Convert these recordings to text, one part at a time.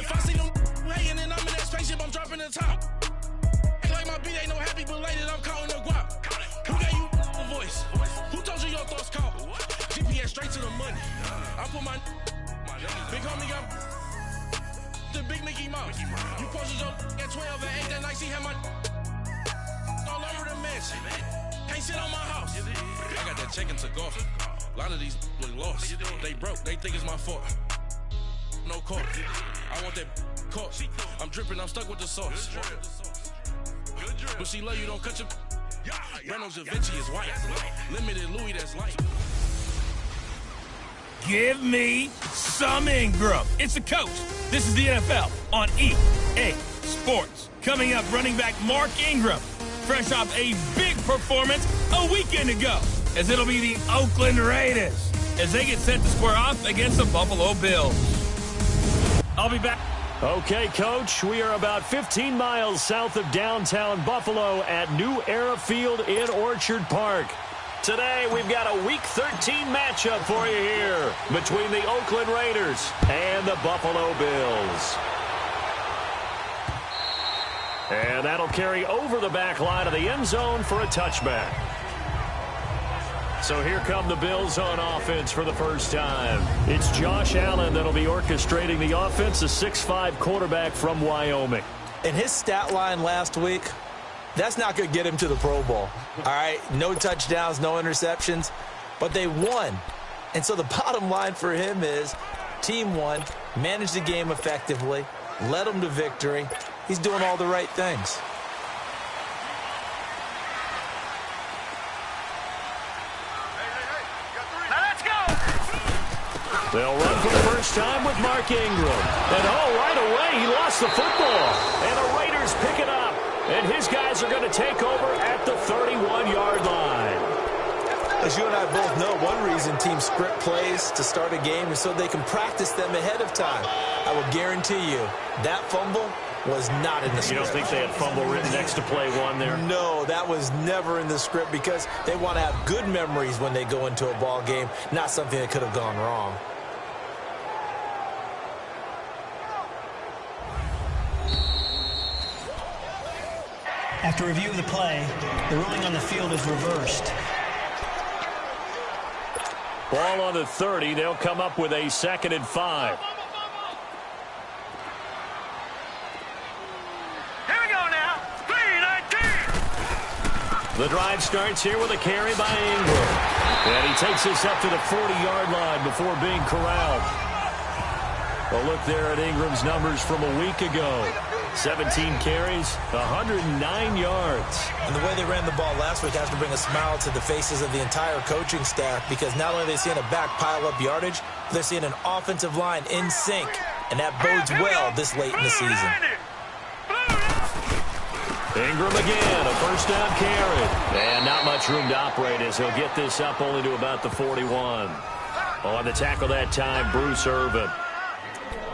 If I see them hating and I'm in that spaceship, I'm dropping the top. Ain't like my beat ain't no happy, but lady, I'm calling the guap. Who gave you a voice? Who told you your thoughts count? GPS straight to the money. I put my big homie got the big Mickey Mouse. You posted your at 12 and 8 that night, she had my all over the mansion. Can't sit on my house. I got that check and took off. A lot of these look lost. They broke, they think it's my fault. No court. I want that court. I'm dripping, I'm stuck with the sauce. But she love you, don't cut your. Reynolds Da Vinci is white. Limited Louis, that's light. Give me some Ingram. It's the coach. This is the NFL on EA Sports. Coming up, running back Mark Ingram, fresh off a big performance a weekend ago, as it'll be the Oakland Raiders as they get set to square off against the Buffalo Bills. I'll be back. Okay, Coach, we are about 15 miles south of downtown Buffalo at New Era Field in Orchard Park. Today, we've got a Week 13 matchup for you here between the Oakland Raiders and the Buffalo Bills. And that'll carry over the back line of the end zone for a touchback. So here come the Bills on offense for the first time. It's Josh Allen that'll be orchestrating the offense, a 6'5" quarterback from Wyoming. And his stat line last week, that's not going to get him to the Pro Bowl. All right, no touchdowns, no interceptions, but they won. And so the bottom line for him is team won, managed the game effectively, led them to victory. He's doing all the right things. They'll run for the first time with Mark Ingram. And right away, he lost the football. And the Raiders pick it up. And his guys are going to take over at the 31-yard line. As you and I both know, one reason teams script plays to start a game is so they can practice them ahead of time. I will guarantee you, that fumble was not in the script. You don't think they had fumble written next to play one there? No, that was never in the script because they want to have good memories when they go into a ball game, not something that could have gone wrong. After review of the play, the ruling on the field is reversed. Ball on the 30. They'll come up with a 2nd and 5. Here we go now. 3-19. The drive starts here with a carry by Ingram. And he takes this up to the 40-yard line before being corralled. A look there at Ingram's numbers from a week ago. 17 carries, 109 yards. And the way they ran the ball last week has to bring a smile to the faces of the entire coaching staff because not only are they seeing a back pile up yardage, they're seeing an offensive line in sync. And that bodes well this late in the season. Ingram again, a first down carry. And not much room to operate as he'll get this up only to about the 41. On the tackle that time, Bruce Irvin.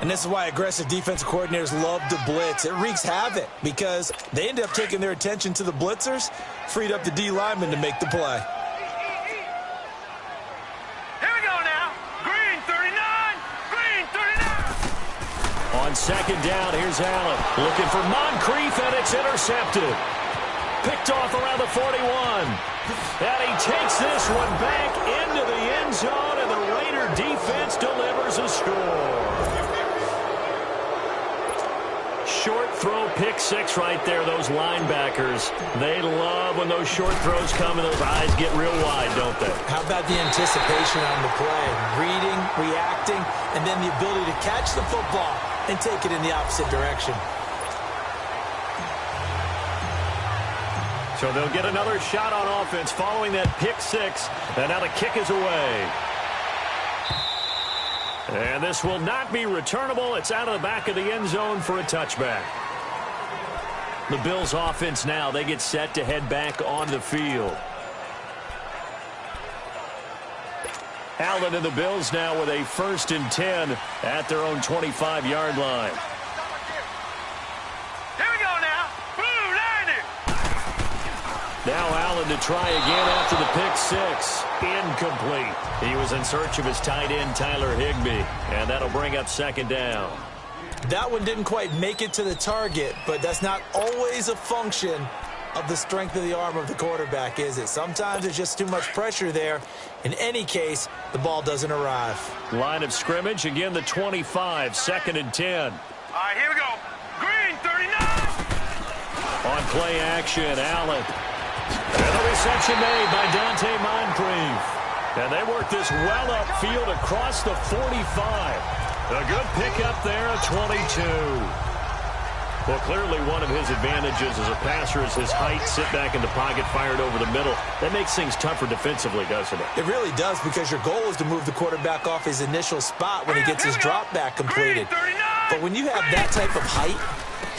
And this is why aggressive defensive coordinators love to blitz. It wreaks havoc because they end up taking their attention to the blitzers, freed up the D lineman to make the play. Here we go now. Green 39. Green 39. On 2nd down, here's Allen. Looking for Moncrief, and it's intercepted. Picked off around the 41. And he takes this one back into the end zone, and the Raider defense delivers a score. Short throw, pick 6 right there. Those linebackers, they love when those short throws come and those eyes get real wide, don't they? How about the anticipation on the play? Reading, reacting, and then the ability to catch the football and take it in the opposite direction. So they'll get another shot on offense following that pick 6, and now the kick is away. And this will not be returnable. It's out of the back of the end zone for a touchback. The Bills offense now, they get set to head back on the field. Allen and the Bills now with a 1st and 10 at their own 25-yard line. Here we go now. Blue 90. Now Allen to try again after the pick 6. Incomplete. He was in search of his tight end, Tyler Higbee, and that'll bring up 2nd down. That one didn't quite make it to the target, but that's not always a function of the strength of the arm of the quarterback, is it? Sometimes there's just too much pressure there. In any case, the ball doesn't arrive. Line of scrimmage, again the 25, 2nd and 10. All right, here we go. Green 39. On play action, Allen. And the reception made by Dante Moncrief. And they work this well upfield across the 45. A good pickup there at 22. Well, clearly one of his advantages as a passer is his height, sit back in the pocket, fired over the middle. That makes things tougher defensively, doesn't it? It really does, because your goal is to move the quarterback off his initial spot when he gets his drop back completed. But when you have that type of height,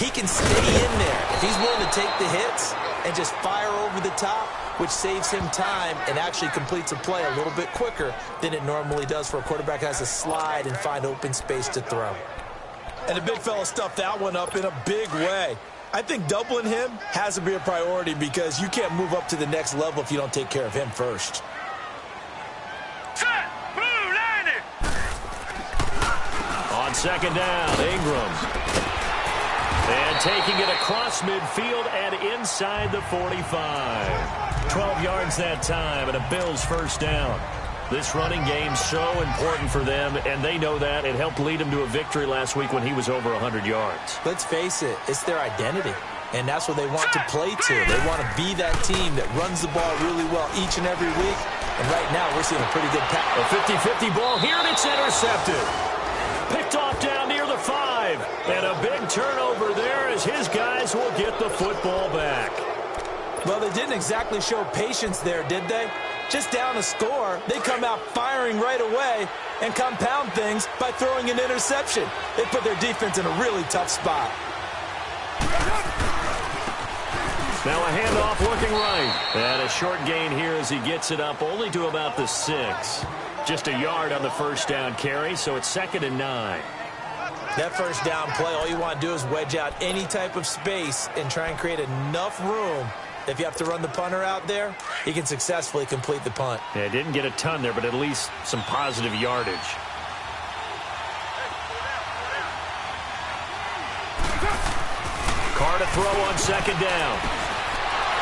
he can stay in there. If he's willing to take the hits and just fire over the top, which saves him time and actually completes a play a little bit quicker than it normally does for a quarterback who has to slide and find open space to throw. And the big fella stuffed that one up in a big way. I think doubling him has to be a priority, because you can't move up to the next level if you don't take care of him first. Set. Blue landed. On 2nd down, Ingram. And taking it across midfield and inside the 45. 12 yards that time, and a Bills first down. This running game's so important for them, and they know that. It helped lead them to a victory last week when he was over 100 yards. Let's face it, it's their identity, and that's what they want to play to. They want to be that team that runs the ball really well each and every week, and right now we're seeing a pretty good pass. A 50-50 ball here, and it's intercepted. Picked off down near the 5, and a big turnover there as his guys will get the football back. Well, they didn't exactly show patience there, did they? Just down a score, they come out firing right away and compound things by throwing an interception. They put their defense in a really tough spot. Now a handoff looking right. And a short gain here as he gets it up only to about the 6. Just a yard on the first down carry, so it's 2nd and 9. That first down play, all you want to do is wedge out any type of space and try and create enough room. If you have to run the punter out there, he can successfully complete the punt. Yeah, didn't get a ton there, but at least some positive yardage. Carr to throw on 2nd down.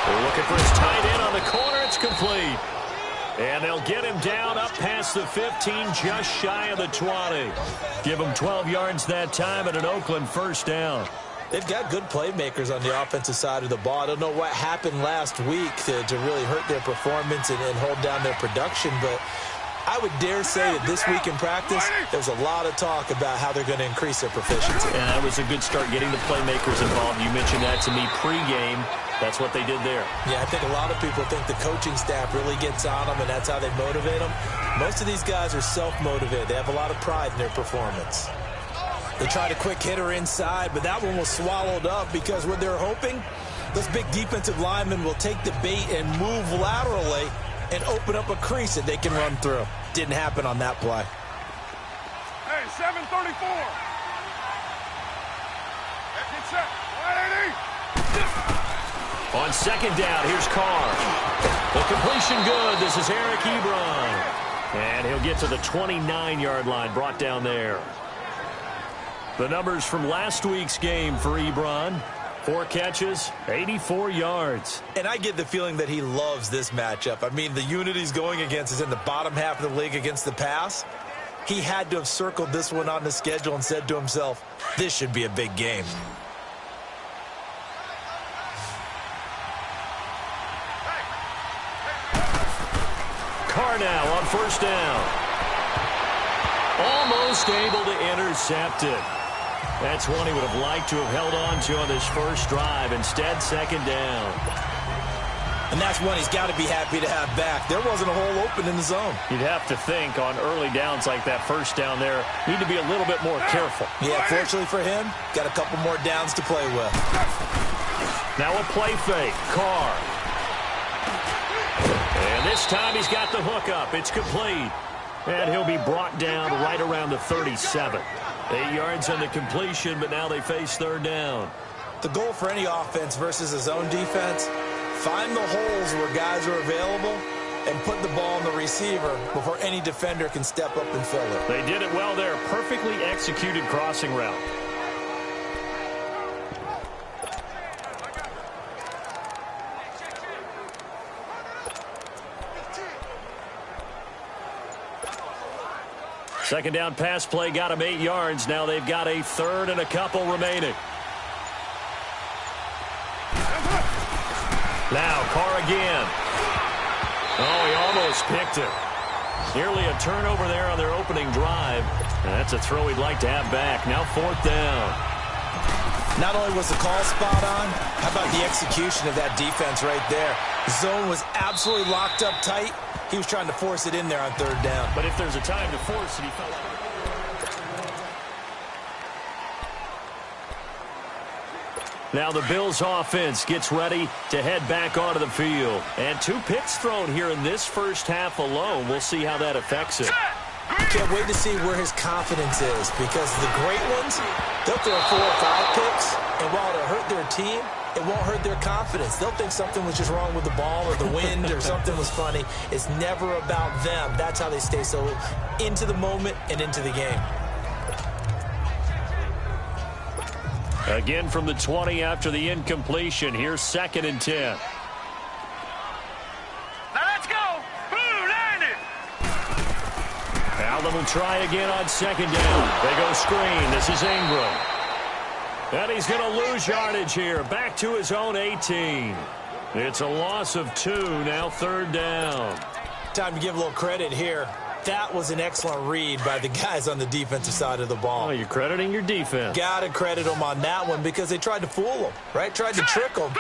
They're looking for his tight end on the corner. It's complete. And they'll get him down up past the 15, just shy of the 20. Give him 12 yards that time and an Oakland first down. They've got good playmakers on the offensive side of the ball. I don't know what happened last week to really hurt their performance and hold down their production, but I would dare say that this week in practice, there's a lot of talk about how they're going to increase their proficiency. And that was a good start getting the playmakers involved. You mentioned that to me pregame. That's what they did there. Yeah, I think a lot of people think the coaching staff really gets on them, and that's how they motivate them. Most of these guys are self-motivated. They have a lot of pride in their performance. They tried a quick hitter inside, but that one was swallowed up because what they're hoping, those big defensive linemen will take the bait and move laterally and open up a crease that they can run through. Didn't happen on that play. Hey, 734. Get set. 180. On 2nd down, here's Carr. The completion good. This is Eric Ebron. And he'll get to the 29-yard line, brought down there. The numbers from last week's game for Ebron. 4 catches, 84 yards. And I get the feeling that he loves this matchup. I mean, the unit he's going against is in the bottom half of the league against the pass. He had to have circled this one on the schedule and said to himself, this should be a big game. Carr now on 1st down. Almost able to intercept it. That's one he would have liked to have held on to on this first drive. Instead, 2nd down. And that's one he's got to be happy to have back. There wasn't a hole open in the zone. You'd have to think on early downs like that first down there, need to be a little bit more careful. Yeah, fortunately for him, got a couple more downs to play with. Now a play fake. Carr. And this time he's got the hook up. It's complete. And he'll be brought down right around the 37. 8 yards on the completion, but now they face 3rd down. The goal for any offense versus a zone defense, find the holes where guys are available and put the ball on the receiver before any defender can step up and fill it. They did it well there. Perfectly executed crossing route. Second down pass play got them 8 yards. Now they've got a third and a couple remaining. Now Carr again. Oh, he almost picked it. Nearly a turnover there on their opening drive. And that's a throw he'd like to have back. Now 4th down. Not only was the call spot on, how about the execution of that defense right there? The zone was absolutely locked up tight. He was trying to force it in there on 3rd down. But if there's a time to force it, he felt like... Now the Bills offense gets ready to head back onto the field. And 2 picks thrown here in this first half alone. We'll see how that affects it. Can't wait to see where his confidence is, because the great ones, they'll throw 4 or 5 picks, and while it'll hurt their team, it won't hurt their confidence. They'll think something was just wrong with the ball or the wind or something was funny. It's never about them. That's how they stay so into the moment and into the game. Again from the 20 after the incompletion. Here's 2nd and 10. Now let's go. Blue, land it. Allen will try again on 2nd down. They go screen. This is Ingram. And he's going to lose yardage here. Back to his own 18. It's a loss of 2. Now 3rd down. Time to give a little credit here. That was an excellent read by the guys on the defensive side of the ball. Oh, you're crediting your defense. Got to credit them on that one, because they tried to fool them, right? Tried to trick them.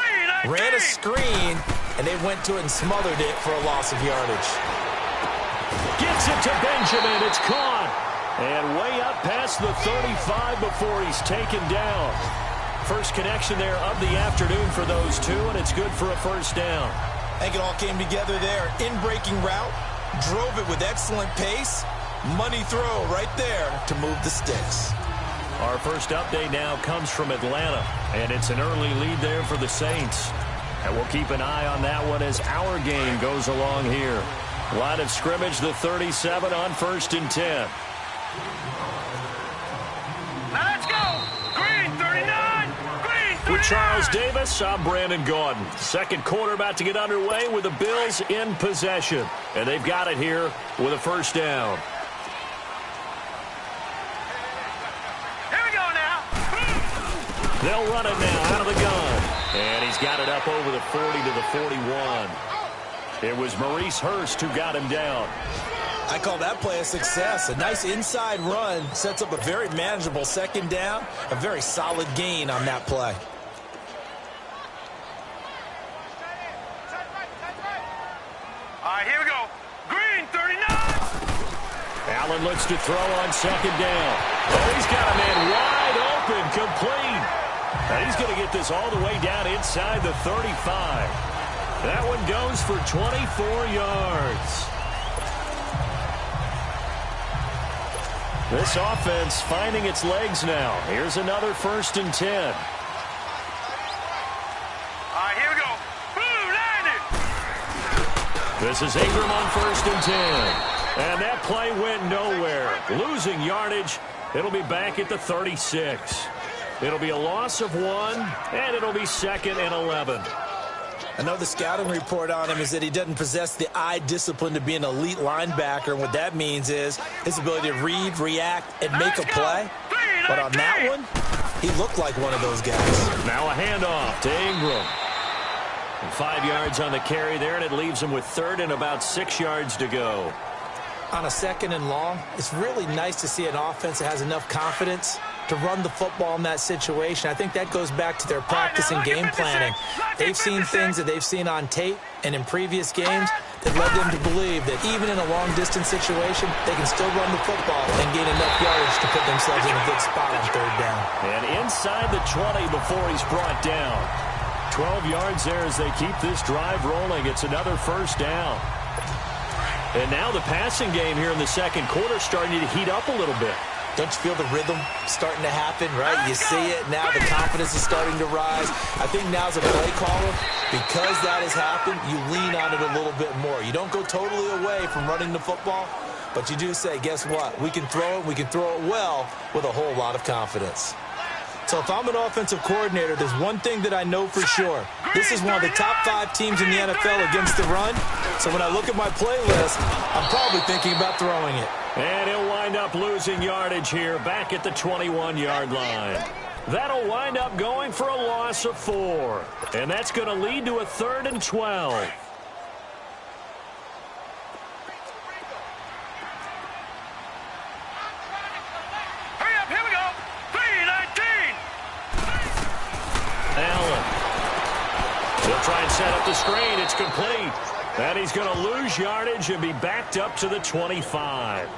Ran a screen, and they went to it and smothered it for a loss of yardage. Gets it to Benjamin. It's caught. And way up past the 35 before he's taken down. First connection there of the afternoon for those 2, and it's good for a 1st down. I think it all came together there. In-breaking route, drove it with excellent pace. Money throw right there to move the sticks. Our first update now comes from Atlanta, and it's an early lead there for the Saints. And we'll keep an eye on that one as our game goes along here. Line of scrimmage, the 37 on 1st and 10. Now let's go. Green, 39. Green, 39. With Charles Davis, I'm Brandon Gaudin. Second quarter about to get underway with the Bills in possession. And they've got it here with a 1st down. Here we go now. They'll run it now out of the gun. And he's got it up over the 40 to the 41. It was Maurice Hurst who got him down. I call that play a success. A nice inside run sets up a very manageable 2nd down. A very solid gain on that play. All right, here we go. Green, 39. Allen looks to throw on 2nd down. Oh, he's got a man wide open, complete. And he's going to get this all the way down inside the 35. That one goes for 24 yards. This offense finding its legs now. Here's another 1st and 10. All right, here we go. Blue, land it. This is Ingram on 1st and 10. And that play went nowhere. Losing yardage. It'll be back at the 36. It'll be a loss of 1, and it'll be 2nd and 11. I know the scouting report on him is that he doesn't possess the eye discipline to be an elite linebacker. And what that means is his ability to read, react, and make a play. But on that one, he looked like one of those guys. Now a handoff to Ingram. And 5 yards on the carry there, and it leaves him with 3rd and about 6 yards to go. On a 2nd and long, it's really nice to see an offense that has enough confidence to run the football in that situation. I think that goes back to their practice and game planning. They've seen things that they've seen on tape and in previous games that led them to believe that even in a long-distance situation, they can still run the football and gain enough yardage to put themselves in a good spot on 3rd down. And inside the 20 before he's brought down. 12 yards there as they keep this drive rolling. It's another 1st down. And now the passing game here in the 2nd quarter starting to heat up a little bit. Don't you feel the rhythm starting to happen, right? You see it now. The confidence is starting to rise. I think now as a play caller, because that has happened, you lean on it a little bit more. You don't go totally away from running the football, but you do say, guess what? We can throw it. We can throw it well with a whole lot of confidence. So if I'm an offensive coordinator, there's one thing that I know for sure. This is one of the top 5 teams in the NFL against the run. So when I look at my playlist, I'm probably thinking about throwing it. And he'll wind up losing yardage here back at the 21-yard line. That'll wind up going for a loss of 4. And that's going to lead to a 3rd and 12. Hurry up, here we go. 3:19. Allen. He'll try and set up the screen. It's complete. And he's going to lose yardage and be backed up to the 25.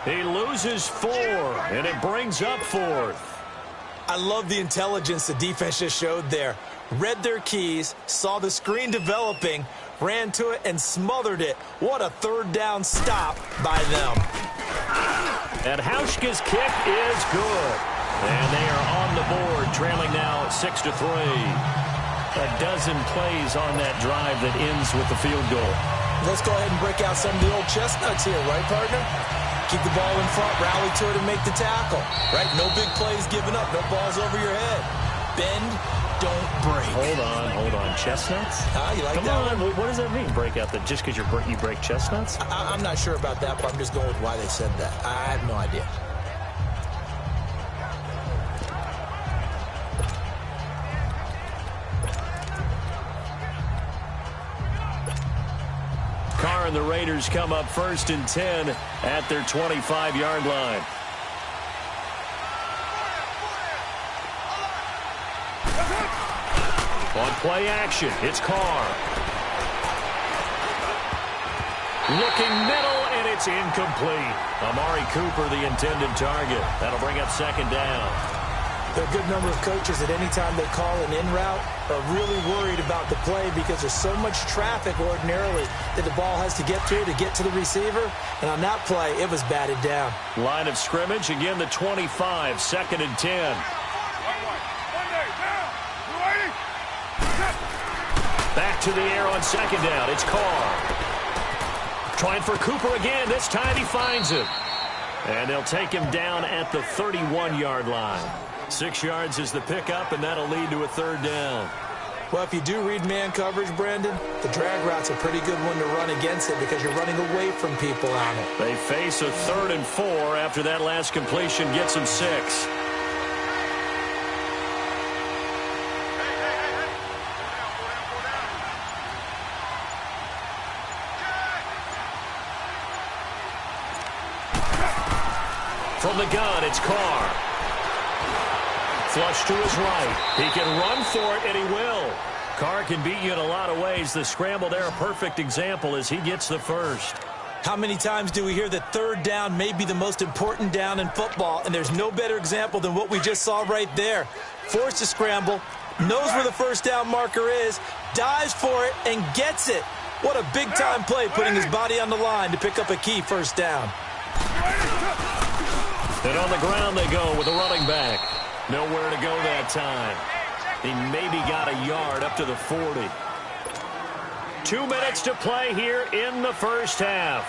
He loses 4, and it brings up 4th. I love the intelligence the defense just showed there. Read their keys, saw the screen developing, ran to it, and smothered it. What a 3rd down stop by them. And Hauschka's kick is good. And they are on the board, trailing now 6-3. A dozen plays on that drive that ends with the field goal. Let's go ahead and break out some of the old chestnuts here, right, partner? Keep the ball in front, rally to it, and make the tackle, right? No big plays given up, no balls over your head. Bend, don't break. Hold on. Chestnuts? You like Come that on, one? what does that mean, break out? That just because you break chestnuts? I'm not sure about that, but I'm just going with why they said that. I have no idea. Carr and the Raiders come up 1st and 10 at their 25-yard line. On play action, it's Carr. Looking middle, and it's incomplete. Amari Cooper, the intended target. That'll bring up 2nd down. There are a good number of coaches that any time they call an in route are really worried about the play because there's so much traffic ordinarily that the ball has to get to the receiver. And on that play, it was batted down. Line of scrimmage, again the 25, 2nd and 10. Back to the air on 2nd down. It's Carr. Trying for Cooper again. This time he finds him. And they'll take him down at the 31-yard line. 6 yards is the pickup, and that'll lead to a 3rd down. Well, if you do read man coverage, Brandon, the drag route's a pretty good one to run against it because you're running away from people on it. They face a 3rd and 4 after that last completion gets them 6. From the gun, it's Carr. Flush to his right. He can run for it, and he will. Carr can beat you in a lot of ways. The scramble there, a perfect example as he gets the 1st. How many times do we hear that 3rd down may be the most important down in football, and there's no better example than what we just saw right there. Forced to scramble, knows where the 1st down marker is, dives for it, and gets it. What a big-time play, putting his body on the line to pick up a key 1st down. And on the ground they go with a running back. Nowhere to go that time. He maybe got a yard up to the 40. 2 minutes to play here in the 1st half.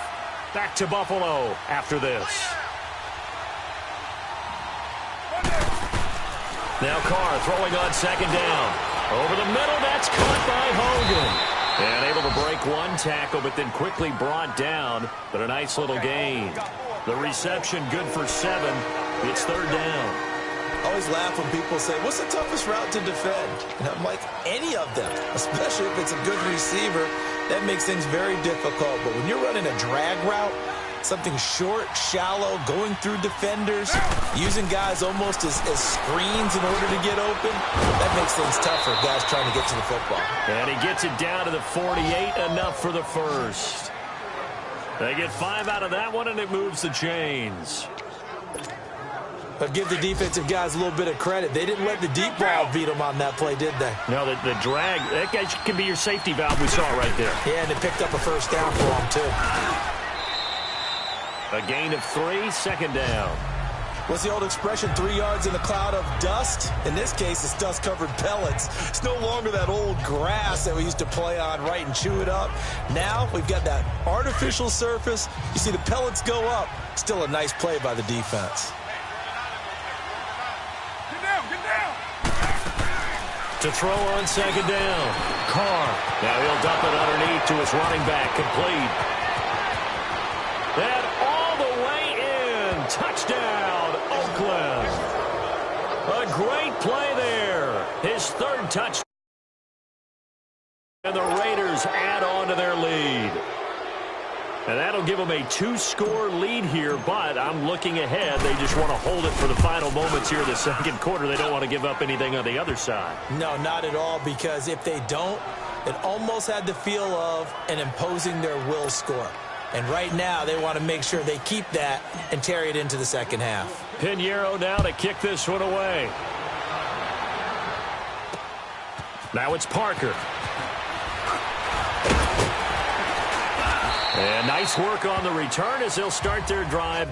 Back to Buffalo after this. Now Carr throwing on 2nd down. Over the middle, that's caught by Hogan. And able to break one tackle, but then quickly brought down. But a nice little gain. The reception good for 7. It's 3rd down. I always laugh when people say, what's the toughest route to defend? And I'm like, any of them, especially if it's a good receiver. That makes things very difficult. But when you're running a drag route, something short, shallow, going through defenders, using guys almost as screens in order to get open, that makes things tough for guys trying to get to the football. And he gets it down to the 48, enough for the 1st. They get 5 out of that one, and it moves the chains. But give the defensive guys a little bit of credit. They didn't let the deep ball beat them on that play, did they? No, the drag, that guy can be your safety valve. We saw it right there. Yeah, and they picked up a 1st down for them, too. A gain of 3, 2nd down. What's the old expression, 3 yards in a cloud of dust? In this case, it's dust-covered pellets. It's no longer that old grass that we used to play on, right, and chew it up. Now we've got that artificial surface. You see the pellets go up. Still a nice play by the defense. Get down, get down. To throw on second down. Carr. Now he'll dump it underneath to his running back. Complete. And all the way in. Touchdown, Oakland. A great play there. His third touchdown. And the Raiders add on to their lead. And that'll give them a 2-score lead here, but I'm looking ahead. They just want to hold it for the final moments here in the second quarter. They don't want to give up anything on the other side. No, not at all, because if they don't, it almost had the feel of an imposing their will score. And right now, they want to make sure they keep that and carry it into the second half. Pinheiro now to kick this one away. Now it's Parker. And nice work on the return as they'll start their drive.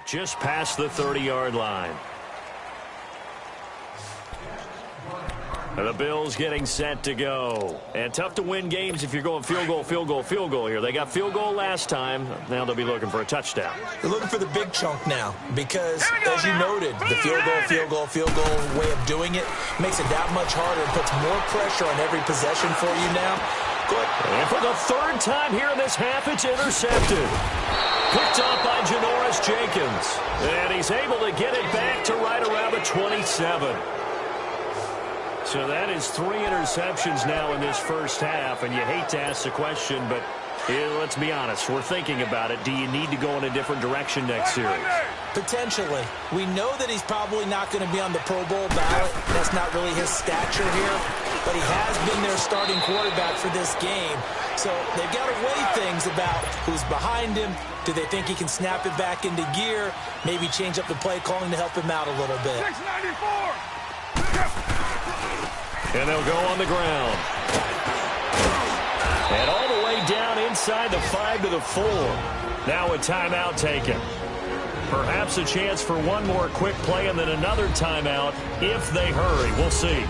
Just past the 30-yard line. And the Bills getting set to go. And tough to win games if you're going field goal, field goal, field goal here. They got field goal last time. Now they'll be looking for a touchdown. They're looking for the big chunk now because, as you noted, the field goal way of doing it makes it that much harder and puts more pressure on every possession for you now. Good. And for the third time here in this half, it's intercepted. Picked up by Janoris Jenkins. And he's able to get it back to right around the 27. So that is 3 interceptions now in this first half. And you hate to ask the question, but let's be honest. We're thinking about it. Do you need to go in a different direction next series? Potentially. We know that he's probably not going to be on the Pro Bowl ballot. That's not really his stature here. But he has been their starting quarterback for this game. So they've got to weigh things about who's behind him. Do they think he can snap it back into gear? Maybe change up the play calling to help him out a little bit. 694. And they'll go on the ground. And all the way down inside the 5 to the 4. Now a timeout taken. Perhaps a chance for one more quick play and then another timeout if they hurry. We'll see.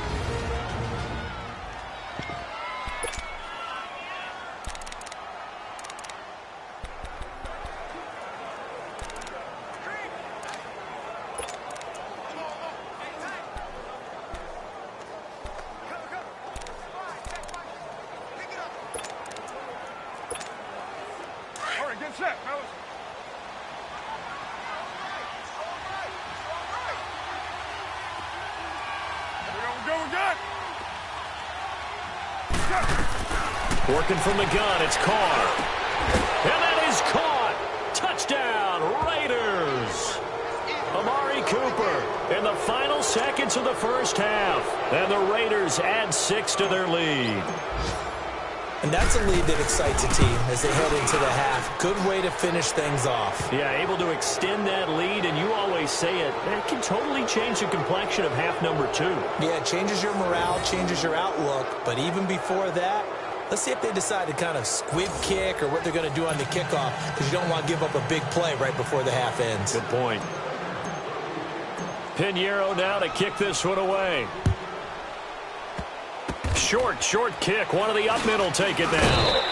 Working from the gun, it's Carr. And that is caught. Touchdown, Raiders. Amari Cooper in the final seconds of the first half. And the Raiders add 6 to their lead. And that's a lead that excites a team as they head into the half. Good way to finish things off. Yeah, able to extend that lead, and you always say it can totally change the complexion of half number 2. Yeah, it changes your morale, changes your outlook. But even before that, let's see if they decide to kind of squib kick or what they're going to do on the kickoff, because you don't want to give up a big play right before the half ends. Good point. Pinheiro now to kick this one away. Short kick. One of the up middle take it down.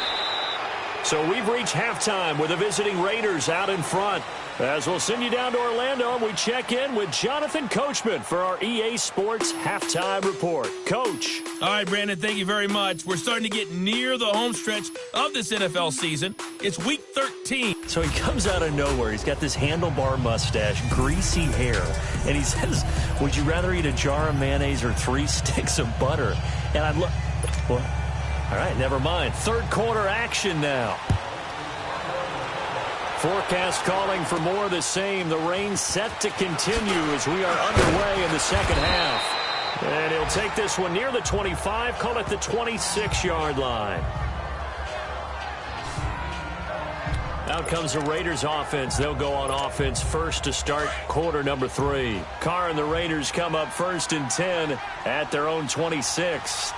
So we've reached halftime with the visiting Raiders out in front. As we'll send you down to Orlando, and we check in with Jonathan Coachman for our EA Sports Halftime Report. Coach. All right, Brandon, thank you very much. We're starting to get near the home stretch of this NFL season. It's Week 13. So he comes out of nowhere. He's got this handlebar mustache, greasy hair, and he says, would you rather eat a jar of mayonnaise or 3 sticks of butter? And I look, well, all right, never mind. Third quarter action now. Forecast calling for more of the same. The rain set to continue as we are underway in the second half. And he'll take this one near the 25, call it the 26-yard line. Out comes the Raiders offense. They'll go on offense first to start quarter number 3. Carr and the Raiders come up first and 10 at their own 26.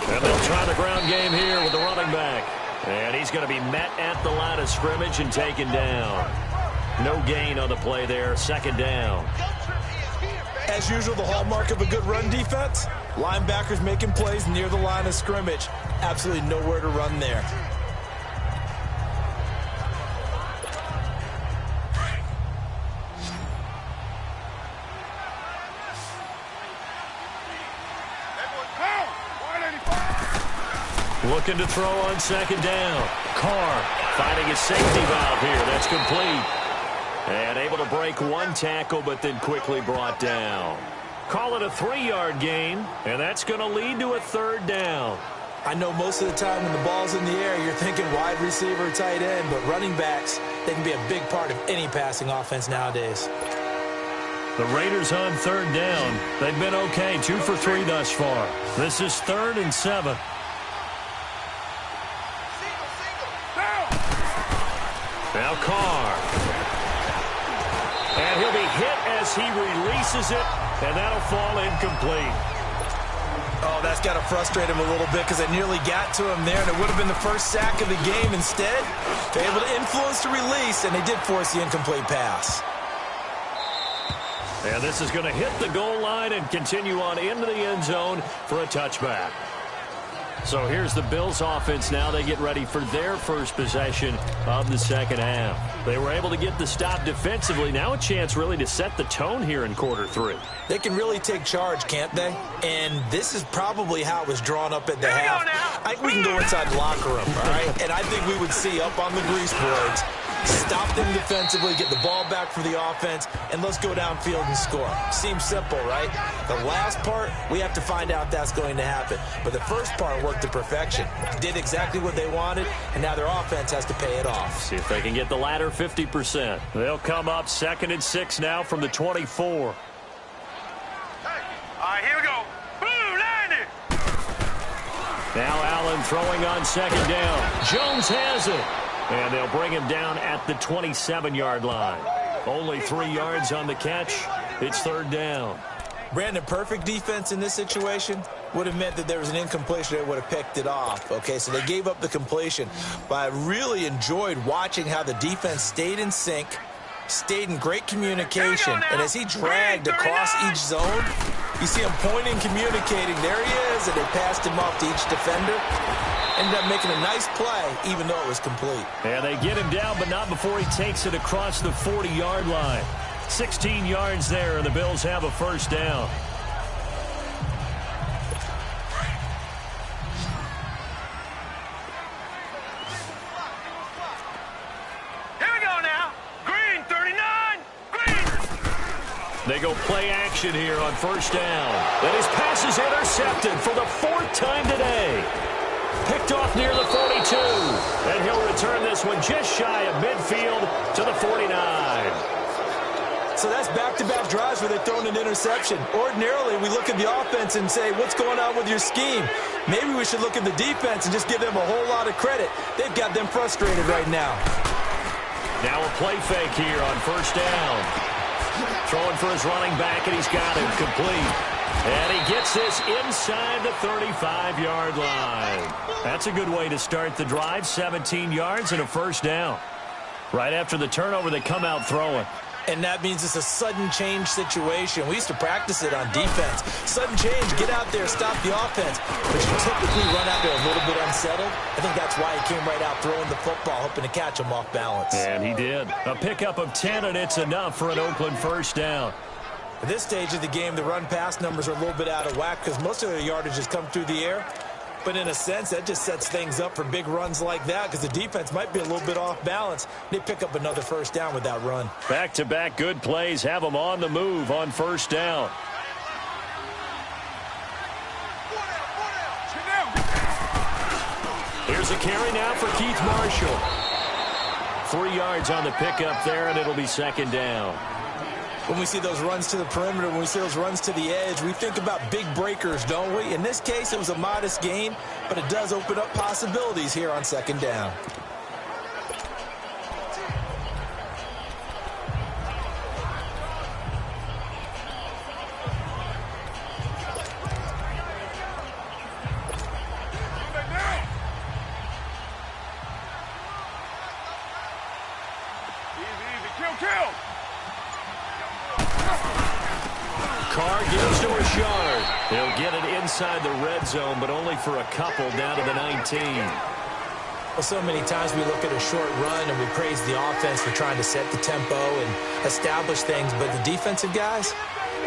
And they'll try the ground game here with the running back. And he's going to be met at the line of scrimmage and taken down. No gain on the play there. Second down. As usual, the hallmark of a good run defense, linebackers making plays near the line of scrimmage. Absolutely nowhere to run there. Looking to throw on second down. Carr finding his safety valve here. That's complete. And able to break one tackle, but then quickly brought down. Call it a 3-yard gain, and that's going to lead to a third down. I know most of the time when the ball's in the air, you're thinking wide receiver, tight end, but running backs, they can be a big part of any passing offense nowadays. The Raiders on third down. They've been okay, 2 for 3 thus far. This is 3rd and 7. Now Carr. And he'll be hit as he releases it, and that'll fall incomplete. Oh, that's got to frustrate him a little bit because it nearly got to him there, and it would have been the first sack of the game. Instead, they're able to influence the release, and they did force the incomplete pass. And this is going to hit the goal line and continue on into the end zone for a touchback. So here's the Bills offense now. They get ready for their first possession of the second half. They were able to get the stop defensively. Now a chance really to set the tone here in quarter 3. They can really take charge, can't they? And this is probably how it was drawn up at the half. I think we can go inside the locker room, all right? And I think we would see up on the grease boards, stop them defensively, get the ball back for the offense, and let's go downfield and score. Seems simple, right? The last part, we have to find out if that's going to happen. But the first part worked to perfection. Did exactly what they wanted, and now their offense has to pay it off. See if they can get the latter 50%. They'll come up 2nd and 6 now from the 24. All right, here we go. Boom, landed. Now Allen throwing on second down. Jones has it. And they'll bring him down at the 27-yard line. Only 3 yards on the catch. It's third down. Brandon, perfect defense in this situation would have meant that there was an incompletion. They would have picked it off. Okay, so they gave up the completion. But I really enjoyed watching how the defense stayed in sync, stayed in great communication. And as he dragged across each zone, you see him pointing, communicating. There he is, and they passed him off to each defender. Ended up making a nice play, even though it was complete. And they get him down, but not before he takes it across the 40-yard line. 16 yards there, and the Bills have a first down. Here we go now. Green, 39. Green. They go play action here on first down. And his pass is intercepted for the 4th time today. Picked off near the 42. And he'll return this one just shy of midfield to the 49. So that's back-to-back drives where they're throwing an interception. Ordinarily, we look at the offense and say, what's going on with your scheme? Maybe we should look at the defense and just give them a whole lot of credit. They've got them frustrated right now. Now a play fake here on first down. Throwing for his running back, and he's got him complete. And he gets this inside the 35-yard line. That's a good way to start the drive, 17 yards and a first down. Right after the turnover, they come out throwing. And that means it's a sudden change situation. We used to practice it on defense. Sudden change, get out there, stop the offense. But you typically run out there a little bit unsettled. I think that's why he came right out throwing the football, hoping to catch him off balance. And he did. A pickup of 10, and it's enough for an Oakland first down. At this stage of the game, the run-pass numbers are a little bit out of whack because most of their yardage has come through the air. But in a sense, that just sets things up for big runs like that because the defense might be a little bit off balance. They pick up another first down with that run. Back-to-back good plays have them on the move on first down. Here's a carry now for Keith Marshall. 3 yards on the pickup there, and it'll be second down. When we see those runs to the perimeter, when we see those runs to the edge, we think about big breakers, don't we? In this case, it was a modest gain, but it does open up possibilities here on second down. Kill. Carr gives to Rashard. He'll get it inside the red zone, but only for a couple down to the 19. Well, so many times we look at a short run and we praise the offense for trying to set the tempo and establish things, but the defensive guys,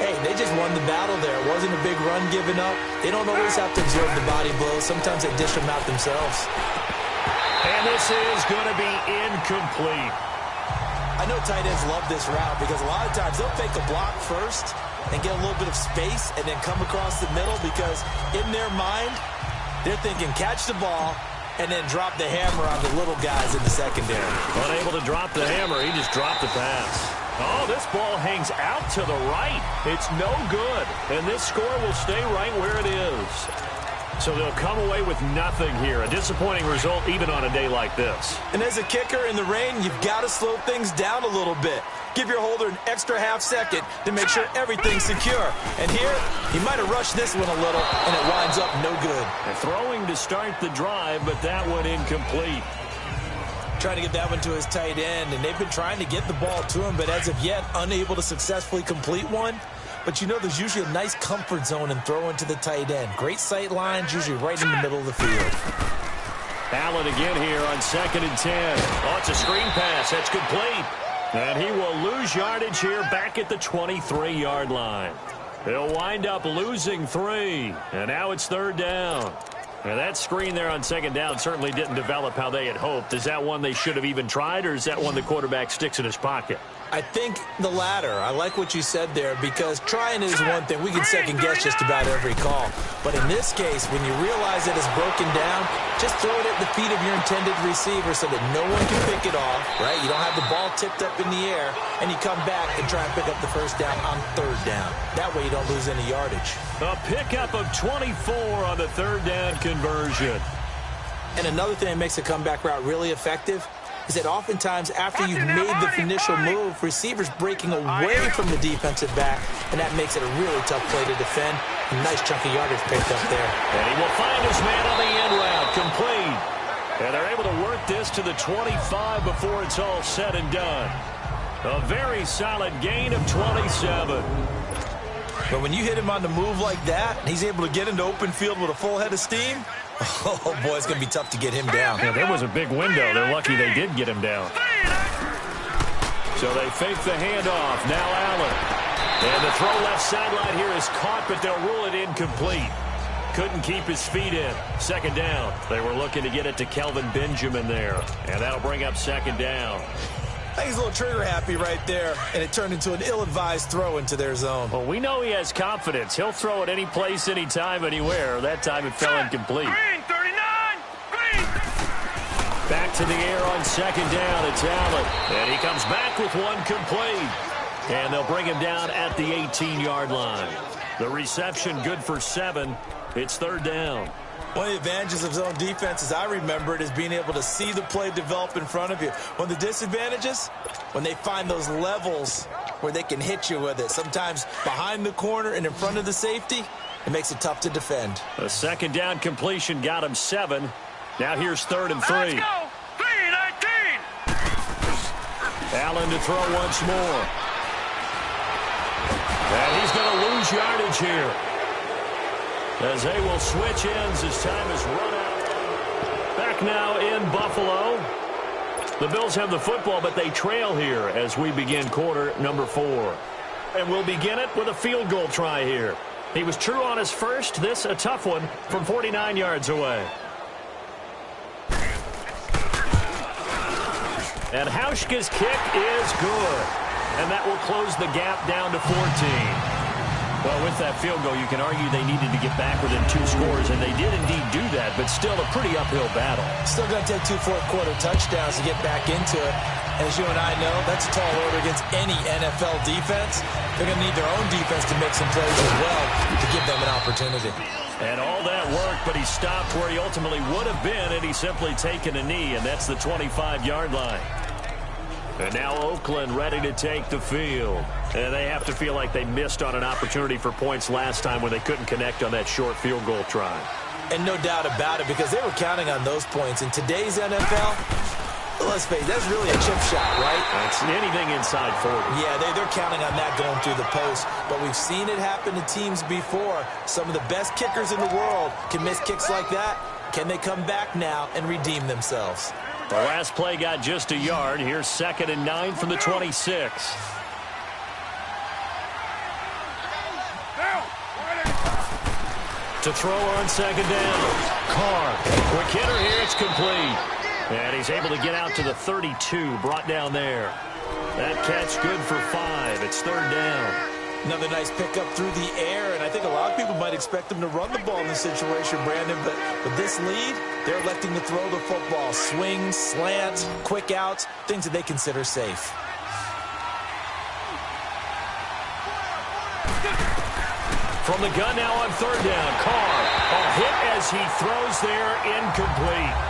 hey, they just won the battle there. It wasn't a big run given up. They don't always have to absorb the body blows. Sometimes they dish them out themselves. And this is going to be incomplete. I know tight ends love this route because a lot of times they'll fake a block first and get a little bit of space and then come across the middle because in their mind, they're thinking catch the ball and then drop the hammer on the little guys in the secondary. Unable to drop the hammer, he just dropped the pass. Oh, this ball hangs out to the right. It's no good, and this score will stay right where it is. So they'll come away with nothing here. A disappointing result even on a day like this. And as a kicker in the rain, you've got to slow things down a little bit. Give your holder an extra half second to make sure everything's secure. And here, he might have rushed this one a little, and it winds up no good. And throwing to start the drive, but that one incomplete. Trying to get that one to his tight end, and they've been trying to get the ball to him, but as of yet, unable to successfully complete one. But you know there's usually a nice comfort zone in throwing to the tight end. Great sight lines, usually right in the middle of the field. Allen again here on 2nd and 10. Oh, it's a screen pass. That's complete. And he will lose yardage here back at the 23-yard line. He'll wind up losing 3. And now it's 3rd down. And that screen there on 2nd down certainly didn't develop how they had hoped. Is that one they should have even tried, or is that one the quarterback sticks in his pocket? I think the latter. I like what you said there because trying is one thing. We can second-guess just about every call. But in this case, when you realize that it's broken down, just throw it at the feet of your intended receiver so that no one can pick it off, right? You don't have the ball tipped up in the air, and you come back and try and pick up the first down on 3rd down. That way you don't lose any yardage. A pickup of 24 on the 3rd down conversion. And another thing that makes a comeback route really effective is that oftentimes after you've made the initial move, receivers breaking away from the defensive back, and that makes it a really tough play to defend. A nice chunk of yardage picked up there. And he will find his man on the end route, complete. And they're able to work this to the 25 before it's all said and done. A very solid gain of 27. But when you hit him on the move like that, and he's able to get into open field with a full head of steam, oh, boy, it's going to be tough to get him down. Yeah, there was a big window. They're lucky they did get him down. So they fake the handoff. Now Allen. And the throw left sideline here is caught, but they'll rule it incomplete. Couldn't keep his feet in. 2nd down. They were looking to get it to Kelvin Benjamin there. And that'll bring up 2nd down. I think he's a little trigger happy right there, and it turned into an ill-advised throw into their zone. Well, we know he has confidence. He'll throw it any place, anytime, anywhere. That time it fell incomplete. Green, 39! Green! Back to the air on 2nd down. It's Allen. And he comes back with one complete. And they'll bring him down at the 18-yard line. The reception good for 7. It's 3rd down. One of the advantages of zone defense, as I remember it, is being able to see the play develop in front of you. One of the disadvantages, when they find those levels where they can hit you with it, sometimes behind the corner and in front of the safety, it makes it tough to defend. A 2nd down completion got him 7. Now here's 3rd and 3. Let's go. 3-19. Allen to throw once more. And he's going to lose yardage here, as they will switch ends as time is run out. Back now in Buffalo. The Bills have the football, but they trail here as we begin quarter number 4. And we'll begin it with a field goal try here. He was true on his first. This a tough one from 49 yards away. And Hauschka's kick is good. And that will close the gap down to 14. Well, with that field goal, you can argue they needed to get back within 2 scores, and they did indeed do that, but still a pretty uphill battle. Still going to take 2 fourth-quarter touchdowns to get back into it. As you and I know, that's a tall order against any NFL defense. They're going to need their own defense to make some plays as well to give them an opportunity. And all that work, but he stopped where he ultimately would have been, and he's simply taken a knee, and that's the 25-yard line. And now Oakland ready to take the field. And they have to feel like they missed on an opportunity for points last time when they couldn't connect on that short field goal try. And no doubt about it, because they were counting on those points. In today's NFL, let's face it, that's really a chip shot, right? That's anything inside 40. Yeah, they're counting on that going through the post. But we've seen it happen to teams before. Some of the best kickers in the world can miss kicks like that. Can they come back now and redeem themselves? The last play got just a yard. Here's 2nd and 9 from the 26. To throw on 2nd down. Carr. Quick hitter here. It's complete. And he's able to get out to the 32. Brought down there. That catch good for 5. It's 3rd down. Another nice pickup through the air, and I think a lot of people might expect them to run the ball in this situation, Brandon, but with this lead, they're electing to throw the football. Swings, slants, quick outs, things that they consider safe. From the gun now on 3rd down. Carr, a hit as he throws there, incomplete.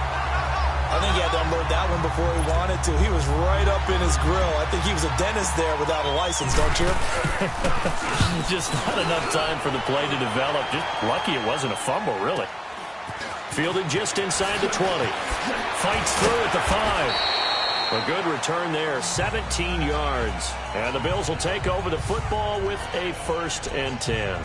I think he had to unload that one before he wanted to. He was right up in his grill. I think he was a dentist there without a license, don't you? Just not enough time for the play to develop. Just lucky it wasn't a fumble, really. Fielded just inside the 20. Fights through at the 5. A good return there, 17 yards. And the Bills will take over the football with a 1st and 10.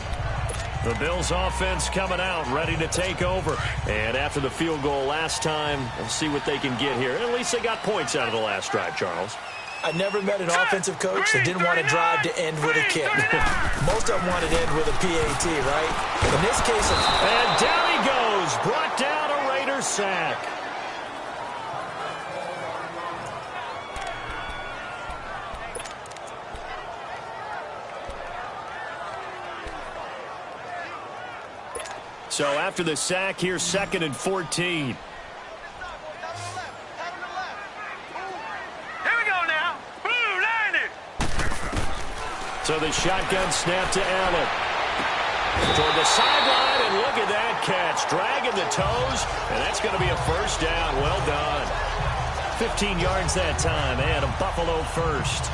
The Bills offense coming out, ready to take over. And after the field goal last time, we'll see what they can get here. At least they got points out of the last drive, Charles. I never met an offensive coach that didn't want to drive to end with a kick. Most of them wanted to end with a PAT, right? In this case, and down he goes. Brought down a Raider sack. So after the sack, here's 2nd and 14. Here we go now. Blue landed. So the shotgun snap to Allen. Toward the sideline, and look at that catch. Dragging the toes, and that's going to be a 1st down. Well done. 15 yards that time, and a Buffalo 1st.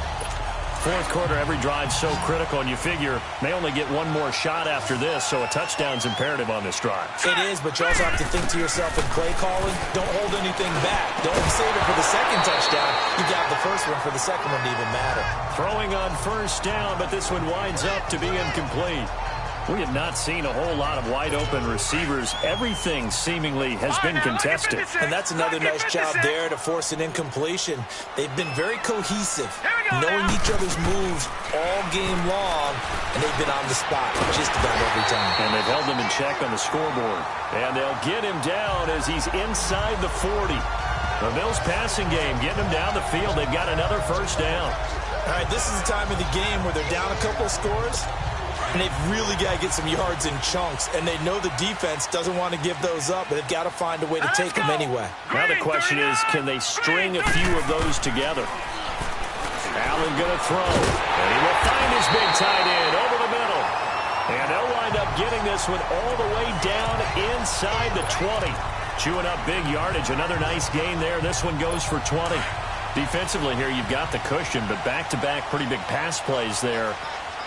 4th quarter, every drive so critical, and you figure they only get one more shot after this, so a touchdown's imperative on this drive. It is, but you also have to think to yourself in play calling, don't hold anything back. Don't save it for the 2nd touchdown. You got the 1st one for the 2nd one to even matter. Throwing on 1st down, but this one winds up to be incomplete. We have not seen a whole lot of wide-open receivers. Everything seemingly has been contested. And that's another nice job there to force an incompletion. They've been very cohesive, knowing each other's moves all game long, and they've been on the spot just about every time. And they've held him in check on the scoreboard. And they'll get him down as he's inside the 40. The Bills passing game, getting him down the field. They've got another 1st down. All right, this is the time of the game where they're down a couple of scores, and they've really got to get some yards in chunks, and they know the defense doesn't want to give those up, but they've got to find a way to take them anyway. Now the question is, can they string a few of those together? Tomlin going to throw. And he will find his big tight end over the middle. And they'll wind up getting this one all the way down inside the 20. Chewing up big yardage. Another nice gain there. This one goes for 20. Defensively here, you've got the cushion, but back-to-back pretty big pass plays there.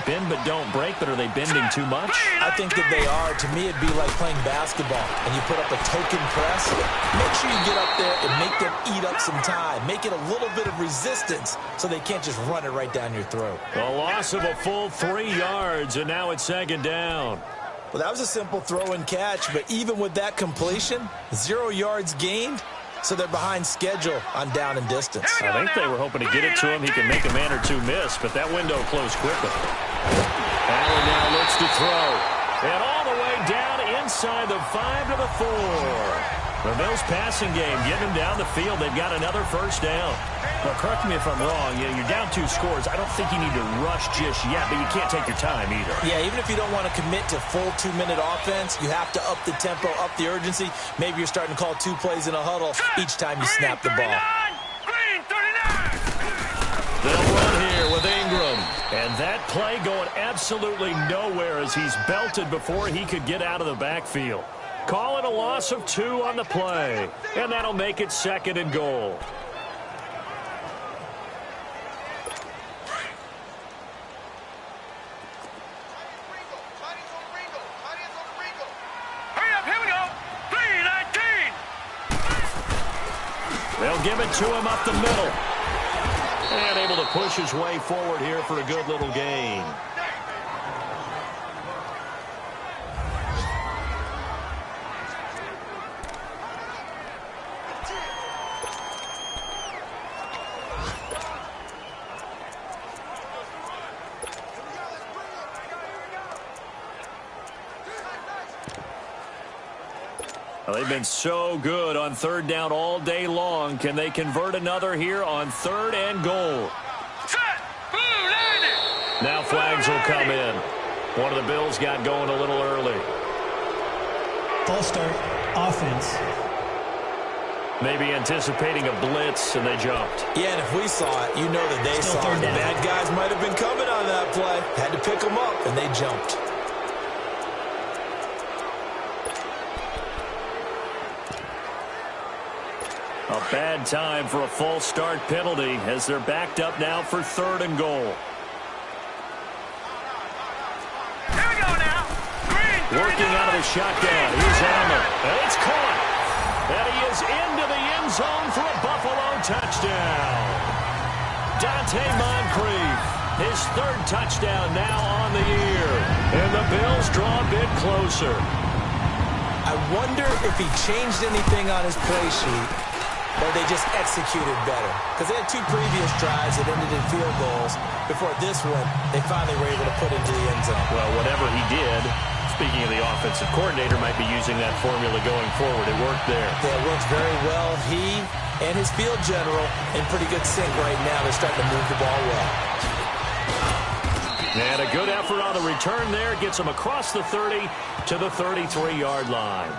Bend but don't break, but are they bending too much? I think that they are. To me, it'd be like playing basketball, and you put up a token press. Make sure you get up there and make them eat up some time. Make it a little bit of resistance so they can't just run it right down your throat. A loss of a full 3 yards, and now it's second down. Well, that was a simple throw and catch, but even with that completion, 0 yards gained, so they're behind schedule on down and distance. I think they were hoping to get it to him. He can make a man or two miss, but that window closed quickly. Allen now looks to throw. And all the way down inside the 5 to the 4. The Bills passing game getting them down the field. They've got another first down. Well, correct me if I'm wrong. You're down 2 scores. I don't think you need to rush just yet, but you can't take your time either. Yeah, even if you don't want to commit to full 2-minute offense, you have to up the tempo, up the urgency. Maybe you're starting to call 2 plays in a huddle each time you snap the ball. Green 39. They'll run here with Ingram. And that play going absolutely nowhere as he's belted before he could get out of the backfield. Call it a loss of 2 on the play. And that'll make it second and goal. They'll give it to him up the middle. And able to push his way forward here for a good little gain. Well, they've been so good on third down all day long. Can they convert another here on 3rd and goal? Now flags will come in. One of the Bills got going a little early. False start, offense. Maybe anticipating a blitz, and they jumped. Yeah, and if we saw it, you know that they Still saw it. third The down. bad guys might have been coming on that play. Had to pick them up, and they jumped. A bad time for a false start penalty as they're backed up now for 3rd and goal. Here we go now. Green 39. Working out of the shotgun. Here's Allen. And it's caught. And he is into the end zone for a Buffalo touchdown. Dante Moncrief, his 3rd touchdown now on the year. And the Bills draw a bit closer. I wonder if he changed anything on his play sheet, or they just executed better. Because they had 2 previous drives that ended in field goals. Before this one, they finally were able to put into the end zone. Well, whatever he did, speaking of the offensive coordinator, might be using that formula going forward. It worked there. Yeah, it works very well. He and his field general in pretty good sync right now. They're starting to move the ball well. And a good effort on the return there. Gets him across the 30 to the 33-yard line.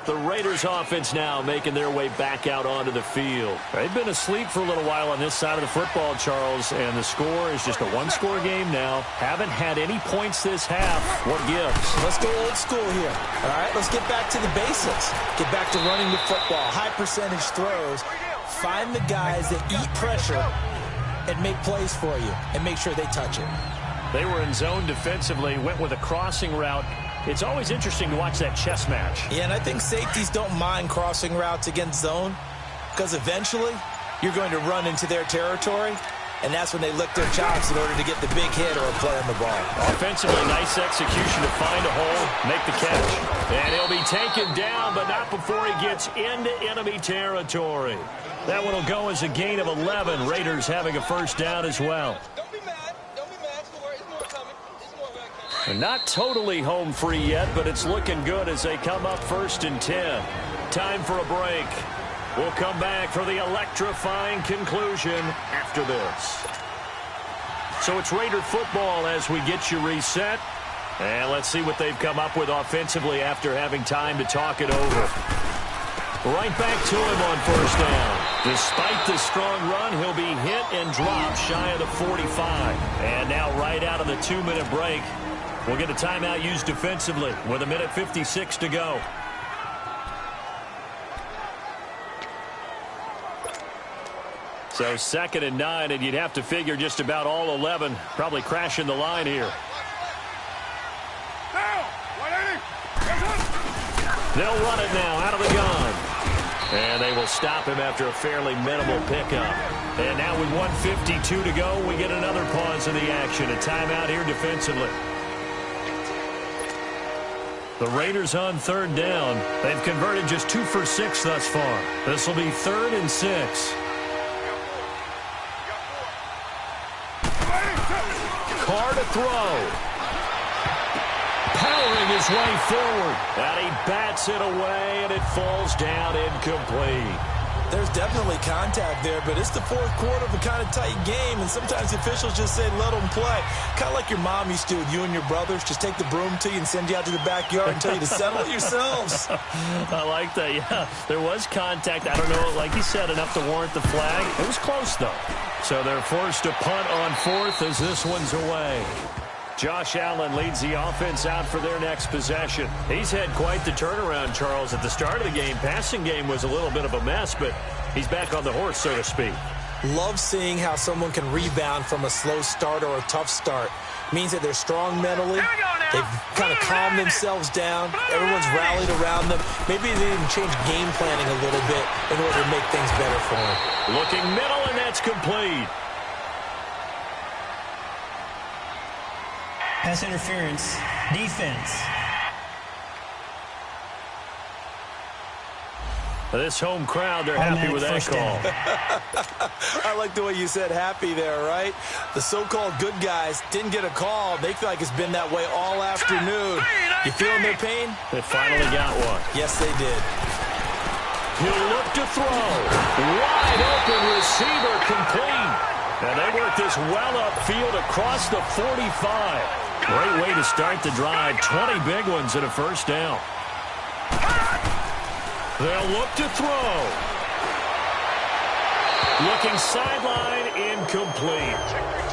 The Raiders offense now making their way back out onto the field. They've been asleep for a little while on this side of the football, Charles, and the score is just a 1-score game now. Haven't had any points this half. What gives? Let's go old school here. All right, let's get back to the basics. Get back to running the football, high percentage throws. Find the guys that eat pressure and make plays for you and make sure they touch it. They were in zone defensively, went with a crossing route. It's always interesting to watch that chess match. Yeah, and I think safeties don't mind crossing routes against zone because eventually you're going to run into their territory, and that's when they lick their chops in order to get the big hit or a play on the ball. Offensively, nice execution to find a hole, make the catch. And he'll be taken down, but not before he gets into enemy territory. That one will go as a gain of 11. Raiders having a first down as well. And not totally home free yet, but it's looking good as they come up 1st and 10. Time for a break. We'll come back for the electrifying conclusion after this. So it's Raider football as we get you reset. And let's see what they've come up with offensively after having time to talk it over. Right back to him on first down. Despite the strong run, he'll be hit and dropped shy of the 45. And now right out of the 2-minute break, we'll get a timeout used defensively with 1:56 to go. So 2nd and 9, and you'd have to figure just about all 11 probably crashing the line here. They'll run it now out of the gun. And they will stop him after a fairly minimal pickup. And now with 1:52 to go, we get another pause in the action. A timeout here defensively. The Raiders on 3rd down. They've converted just 2 for 6 thus far. This will be 3rd and 6. Carr to throw. Powering his way forward. And he bats it away, and it falls down incomplete. There's definitely contact there, but it's the 4th quarter of a kind of tight game, and sometimes the officials just say, let them play. Kind of like your mom used to with you and your brothers. Just take the broom to you and send you out to the backyard and tell you to settle it yourselves. I like that, yeah. There was contact. I don't know, like you said, enough to warrant the flag. It was close, though. So they're forced to punt on 4th as this one's away. Josh Allen leads the offense out for their next possession. He's had quite the turnaround, Charles. At the start of the game, passing game was a little bit of a mess, but he's back on the horse, so to speak. Love seeing how someone can rebound from a slow start or a tough start. Means that they're strong mentally. They've kind of calmed themselves down. Everyone's rallied around them. Maybe they even change game planning a little bit in order to make things better for them. Looking middle, and that's complete. Pass interference. Defense. This home crowd, they're happy with that call. I like the way you said happy there, right? The so-called good guys didn't get a call. They feel like it's been that way all afternoon. You feeling their pain? They finally got one. Yes, they did. He'll look to throw. Wide open receiver complete. And they work this well upfield across the 45. Great way to start the drive. 20 big ones and a first down. They'll look to throw. Looking sideline, incomplete.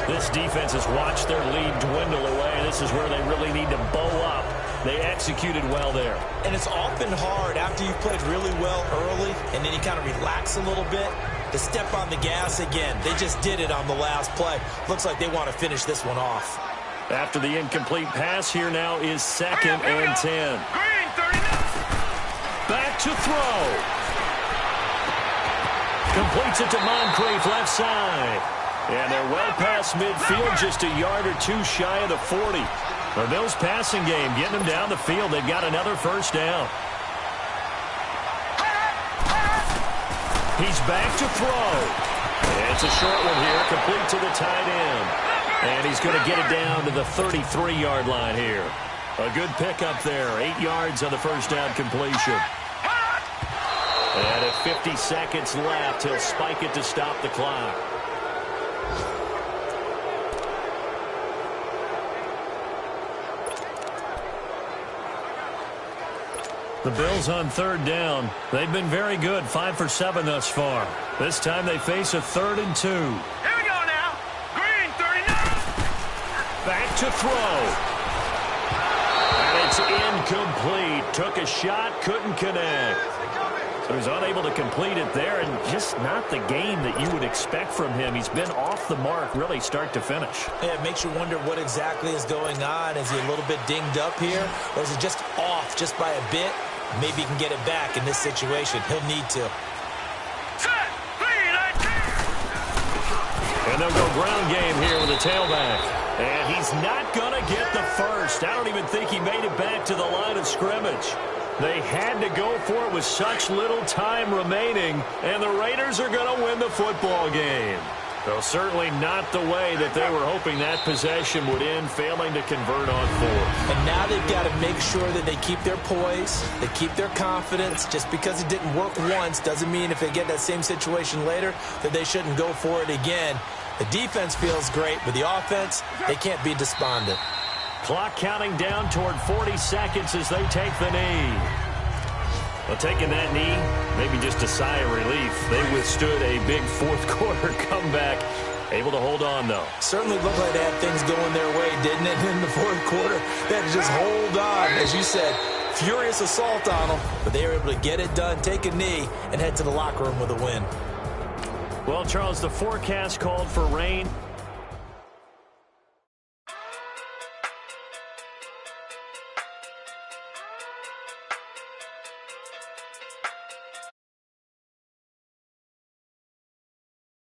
This defense has watched their lead dwindle away. This is where they really need to bow up. They executed well there. And it's often hard after you've played really well early and then you kind of relax a little bit to step on the gas again. They just did it on the last play. Looks like they want to finish this one off. After the incomplete pass, here now is 2nd and 10. Back to throw. Completes it to Moncrief left side. And they're well past midfield, just a yard or two shy of the 40. The Bills passing game, getting them down the field. They've got another first down. He's back to throw. It's a short one here, complete to the tight end. And he's going to get it down to the 33-yard line here. A good pickup there. 8 yards on the first down completion. And at 50 seconds left, he'll spike it to stop the clock. The Bills on 3rd down. They've been very good, 5 for 7 thus far. This time they face a 3rd and 2. Here we go now. Green, 39. Back to throw. And it's incomplete. Took a shot, couldn't connect. So he's unable to complete it there, and just not the game that you would expect from him. He's been off the mark, really, start to finish. Yeah, it makes you wonder what exactly is going on. Is he a little bit dinged up here, or is it just off just by a bit? Maybe he can get it back in this situation. He'll need to. And they'll go ground game here with a tailback. And he's not going to get the first. I don't even think he made it back to the line of scrimmage. They had to go for it with such little time remaining, and the Raiders are going to win the football game. Though certainly not the way that they were hoping that possession would end, failing to convert on 4th. And now they've got to make sure that they keep their poise, they keep their confidence. Just because it didn't work once doesn't mean if they get that same situation later that they shouldn't go for it again. The defense feels great, but the offense, they can't be despondent. Clock counting down toward 40 seconds as they take the knee. Well, taking that knee, maybe just a sigh of relief. They withstood a big fourth-quarter comeback. Able to hold on, though. Certainly looked like they had things going their way, didn't it, in the fourth quarter? They had to just hold on. As you said, furious assault on them, but they were able to get it done, take a knee, and head to the locker room with a win. Well, Charles, the forecast called for rain.